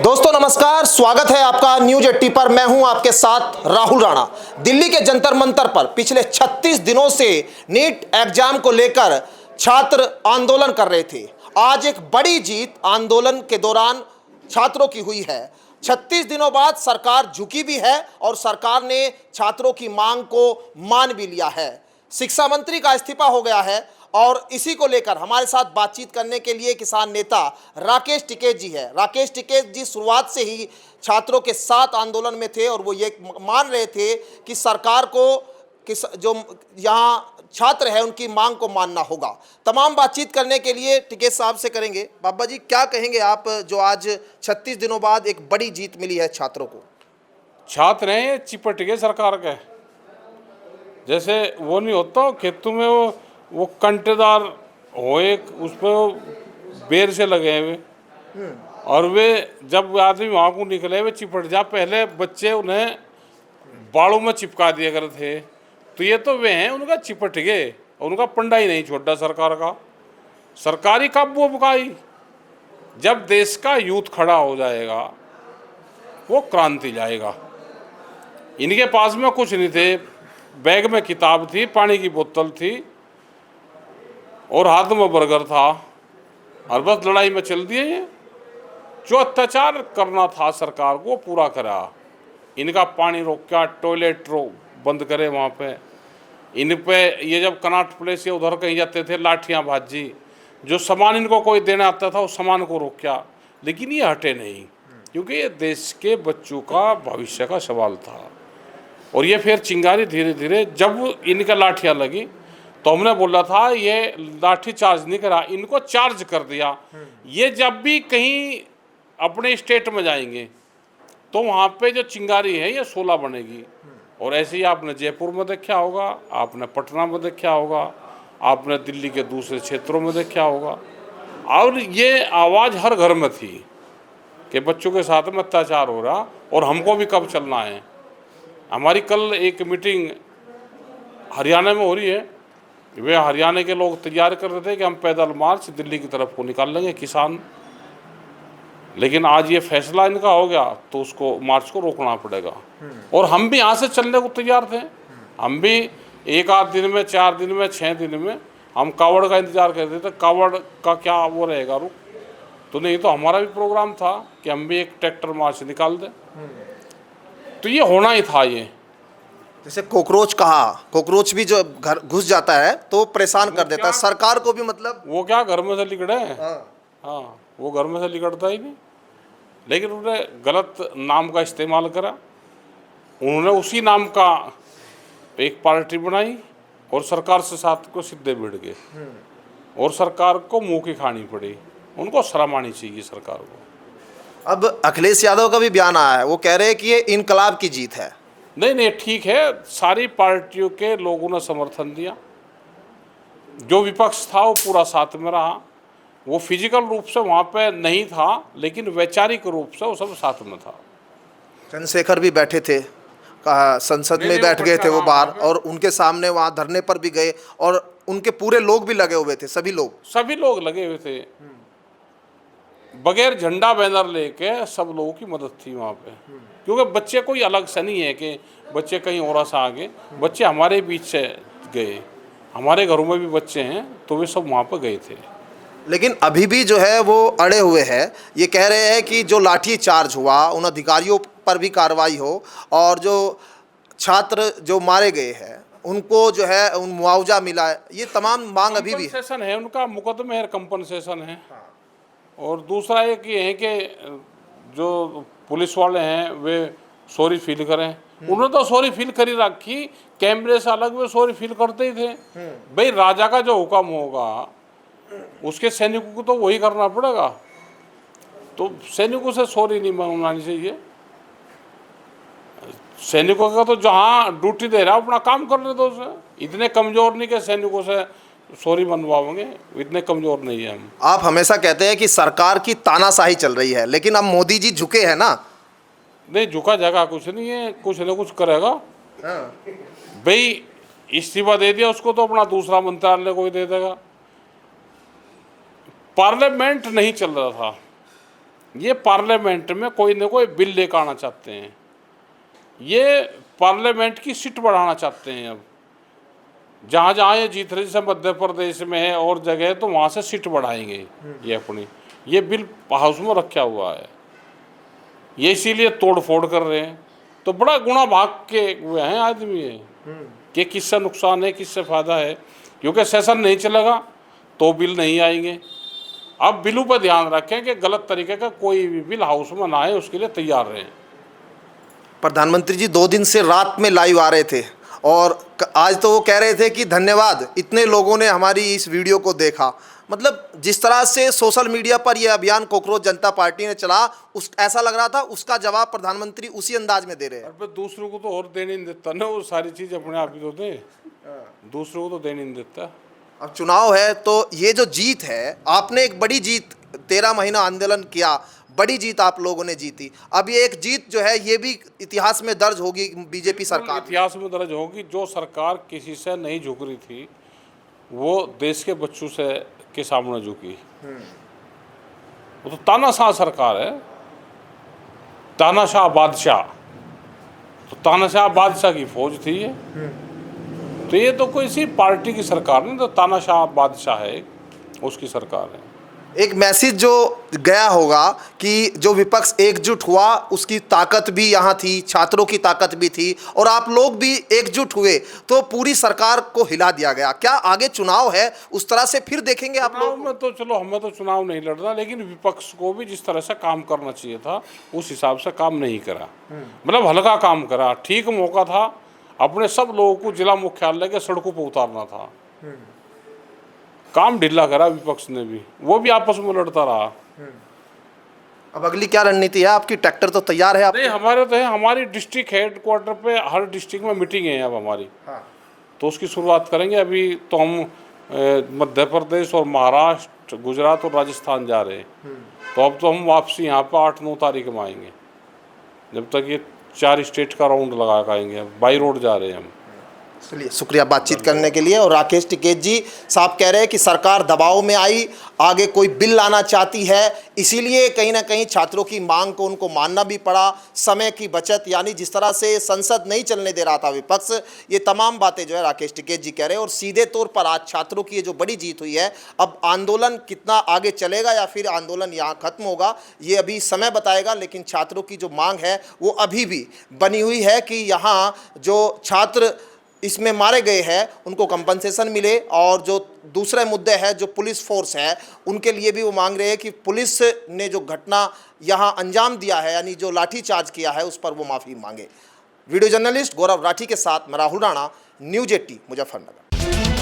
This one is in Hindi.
दोस्तों नमस्कार, स्वागत है आपका न्यूज 80 पर। मैं हूं आपके साथ राहुल राणा। दिल्ली के जंतर मंतर पर पिछले 36 दिनों से नीट एग्जाम को लेकर छात्र आंदोलन कर रहे थे। आज एक बड़ी जीत आंदोलन के दौरान छात्रों की हुई है। 36 दिनों बाद सरकार झुकी भी है और सरकार ने छात्रों की मांग को मान भी लिया है। शिक्षा मंत्री का इस्तीफा हो गया है और इसी को लेकर हमारे साथ बातचीत करने के लिए किसान नेता राकेश टिकैत जी है। राकेश टिकैत जी शुरुआत से ही छात्रों के साथ आंदोलन में थे और वो ये मान रहे थे कि सरकार को जो यहाँ छात्र है उनकी मांग को मानना होगा। तमाम बातचीत करने के लिए टिकैत साहब से करेंगे। बाबा जी, क्या कहेंगे आप जो आज 36 दिनों बाद एक बड़ी जीत मिली है छात्रों को? छात्र हैं चिपट गए सरकार के, जैसे वो नहीं होता खेतों में वो कंटेदार हो एक उस पर बेर से लगे हुए और वे जब आदमी वहाँ को निकले वे चिपट जा। पहले बच्चे उन्हें बाड़ों में चिपका दिया करते थे, तो ये तो वे हैं उनका चिपट गए और उनका पंडा ही नहीं छोड़ा सरकार का। सरकारी काबू बकाई जब देश का यूथ खड़ा हो जाएगा वो क्रांति जाएगा। इनके पास में कुछ नहीं थे, बैग में किताब थी, पानी की बोतल थी और हाथ में बर्गर था और बस लड़ाई में चल दिए। ये जो अत्याचार करना था सरकार को पूरा करा। इनका पानी रोका, टॉयलेट बंद करे वहाँ पे। इन पे ये जब कनाट प्लेस या उधर कहीं जाते थे लाठियाँ भाजी। जो सामान इनको कोई देना आता था उस सामान को रोका, लेकिन ये हटे नहीं क्योंकि ये देश के बच्चों का भविष्य का सवाल था। और ये फिर चिंगारी धीरे धीरे जब इनका लाठियाँ लगी तो हमने बोला था ये लाठी चार्ज नहीं करा, इनको चार्ज कर दिया। ये जब भी कहीं अपने स्टेट में जाएंगे तो वहाँ पे जो चिंगारी है ये 16 बनेगी। और ऐसे ही आपने जयपुर में देखा होगा, आपने पटना में देखा होगा, आपने दिल्ली के दूसरे क्षेत्रों में देखा होगा। और ये आवाज़ हर घर में थी कि बच्चों के साथ में अत्याचार हो रहा और हमको भी कब चलना है। हमारी कल एक मीटिंग हरियाणा में हो रही है। वे हरियाणा के लोग तैयार कर रहे थे कि हम पैदल मार्च दिल्ली की तरफ को निकाल लेंगे किसान, लेकिन आज ये फैसला इनका हो गया तो उसको मार्च को रोकना पड़ेगा। और हम भी यहाँ से चलने को तैयार थे। हम भी एक आध दिन में, 4 दिन में, 6 दिन में हम कावड़ का इंतजार करते थे। कावड़ का क्या वो रहेगा रुक, तो नहीं तो हमारा भी प्रोग्राम था कि हम भी एक ट्रैक्टर मार्च निकाल दें। तो ये होना ही था। ये जैसे कॉकरोच कहा, कॉकरोच भी जो घर घुस जाता है तो परेशान कर देता है सरकार को भी। मतलब वो क्या घर में से लिकड़े हैं? हाँ, वो घर में से लिकड़ता ही नहीं, लेकिन उन्होंने गलत नाम का इस्तेमाल करा। उन्होंने उसी नाम का एक पार्टी बनाई और सरकार से साथ को सीधे भिड़ गए और सरकार को मुंह की खानी पड़ी। उनको शर्म आनी चाहिए सरकार को। अब अखिलेश यादव का भी बयान आया है, वो कह रहे हैं कि ये इनकलाब की जीत है। नहीं, ठीक है, सारी पार्टियों के लोगों ने समर्थन दिया। जो विपक्ष था वो पूरा साथ में रहा। वो फिजिकल रूप से वहाँ पे नहीं था, लेकिन वैचारिक रूप से वो सब साथ में था। चंद्रशेखर भी बैठे थे, कहा संसद में बैठ गए थे वो बाहर, और उनके सामने वहाँ धरने पर भी गए और उनके पूरे लोग भी लगे हुए थे। सभी लोग लगे हुए थे, बगैर झंडा बैनर लेके सब लोगों की मदद थी वहाँ पे। क्योंकि बच्चे कोई अलग से नहीं है कि बच्चे कहीं और से आगे, बच्चे हमारे बीच से गए। हमारे घरों में भी बच्चे हैं तो वे सब वहाँ पर गए थे। लेकिन अभी भी जो है वो अड़े हुए हैं। ये कह रहे हैं कि जो लाठी चार्ज हुआ उन अधिकारियों पर भी कार्रवाई हो और जो छात्र जो मारे गए हैं उनको जो है उन मुआवजा मिला है। ये तमाम मांग अभी भी है उनका, मुकदमे है, कंपनसेशन है। और दूसरा एक ये है कि जो पुलिस वाले हैं वे सॉरी फील करें। उन्होंने तो सॉरी फील करी रखी, कैमरे से अलग वे सॉरी फील करते ही थे। भाई राजा का जो हुक्म होगा उसके सैनिकों को तो वही करना पड़ेगा, तो सैनिकों से सॉरी नहीं मांगनी चाहिए। सैनिकों का तो जहाँ ड्यूटी दे रहा है अपना काम करने दो उसे। इतने कमजोर नहीं कि सैनिकों से सॉरी मनवाओगे, इतने कमजोर नहीं है हम। आप हमेशा कहते हैं कि सरकार की तानाशाही चल रही है, लेकिन अब मोदी जी झुके हैं ना। नहीं, झुका जगह कुछ नहीं है, कुछ न कुछ करेगा। भाई इस्तीफा दे दिया उसको तो अपना दूसरा मंत्रालय कोई दे देगा। पार्लियामेंट नहीं चल रहा था, ये पार्लियामेंट में कोई न कोई बिल लेकर आना चाहते हैं, ये पार्लियामेंट की सीट बढ़ाना चाहते हैं। अब जहाँ जहाँ ये जीत रहे, जैसे मध्य प्रदेश में है और जगह है, तो वहाँ से सीट बढ़ाएंगे ये अपनी। ये बिल हाउस में रखा हुआ है, ये इसीलिए तोड़ फोड़ कर रहे हैं। तो बड़ा गुणा भाग के हुए हैं आदमी ये कि किससे नुकसान है किससे फायदा है, क्योंकि सेशन नहीं चलेगा तो बिल नहीं आएंगे। अब बिलों पर ध्यान रखें कि गलत तरीके का कोई भी बिल हाउस में ना आए, उसके लिए तैयार रहें। प्रधानमंत्री जी 2 दिन से रात में लाइव आ रहे थे और आज तो वो कह रहे थे कि धन्यवाद, इतने लोगों ने हमारी इस वीडियो को देखा। मतलब जिस तरह से सोशल मीडिया पर यह अभियान कॉकरोच जनता पार्टी ने चला, उस ऐसा लग रहा था उसका जवाब प्रधानमंत्री उसी अंदाज में दे रहे हैं। और दूसरों को तो और देने नहीं देता ना, वो सारी चीज़ अपने आप ही तो दे, दूसरों को तो देने नहीं देता। अब चुनाव है तो ये जो जीत है, आपने एक बड़ी जीत, 13 महीना आंदोलन किया, बड़ी जीत आप लोगों ने जीती। अब ये एक जीत जो है ये भी इतिहास में दर्ज होगी बीजेपी सरकार, इतिहास में दर्ज होगी। जो सरकार किसी से नहीं झुक रही थी वो देश के बच्चों से के सामने झुकी। वो तो तानाशाह सरकार है, तानाशाह बादशाह, तो तानाशाह बादशाह की फौज थी ये। तो ये तो कोई सी पार्टी की सरकार नहीं, तो तानाशाह बादशाह है, उसकी सरकार है। एक मैसेज जो गया होगा कि जो विपक्ष एकजुट हुआ उसकी ताकत भी यहाँ थी, छात्रों की ताकत भी थी और आप लोग भी एकजुट हुए तो पूरी सरकार को हिला दिया गया। क्या आगे चुनाव है उस तरह से फिर देखेंगे आप लोग? में तो चलो हमें तो चुनाव नहीं लड़ना, लेकिन विपक्ष को भी जिस तरह से काम करना चाहिए था उस हिसाब से काम नहीं करा। मतलब हल्का काम करा। ठीक मौका था, अपने सब लोगों को जिला मुख्यालय के सड़कों पर उतारना था, काम ढीला करा विपक्ष ने भी, वो भी आपस में लड़ता रहा। अब अगली क्या रणनीति है आपकी? ट्रैक्टर तो तैयार है आप? नहीं, हमारे तो है, हमारी डिस्ट्रिक्ट हेडक्वार्टर पे हर डिस्ट्रिक्ट में मीटिंग है अब हमारी। तो उसकी शुरुआत करेंगे। अभी तो हम मध्य प्रदेश और महाराष्ट्र, गुजरात और राजस्थान जा रहे हैं। तो अब तो हम वापसी यहाँ पर 8-9 तारीख में आएंगे, जब तक ये 4 स्टेट का राउंड लगा कर आएंगे। बाई रोड जा रहे हैं हम। चलिए, शुक्रिया बातचीत करने के लिए। और राकेश टिकैत जी साहब कह रहे हैं कि सरकार दबाव में आई, आगे कोई बिल लाना चाहती है, इसीलिए कहीं ना कहीं छात्रों की मांग को उनको मानना भी पड़ा। समय की बचत, यानी जिस तरह से संसद नहीं चलने दे रहा था विपक्ष, ये तमाम बातें जो है राकेश टिकैत जी कह रहे हैं। और सीधे तौर पर आज छात्रों की ये जो बड़ी जीत हुई है, अब आंदोलन कितना आगे चलेगा या फिर आंदोलन यहाँ खत्म होगा ये अभी समय बताएगा। लेकिन छात्रों की जो मांग है वो अभी भी बनी हुई है कि यहाँ जो छात्र इसमें मारे गए हैं उनको कंपनसेशन मिले, और जो दूसरे मुद्दे हैं जो पुलिस फोर्स है उनके लिए भी वो मांग रहे हैं कि पुलिस ने जो घटना यहाँ अंजाम दिया है, यानी जो लाठीचार्ज किया है, उस पर वो माफ़ी मांगे। वीडियो जर्नलिस्ट गौरव राठी के साथ मैं राहुल राणा, न्यूज़ 80 मुजफ्फरनगर।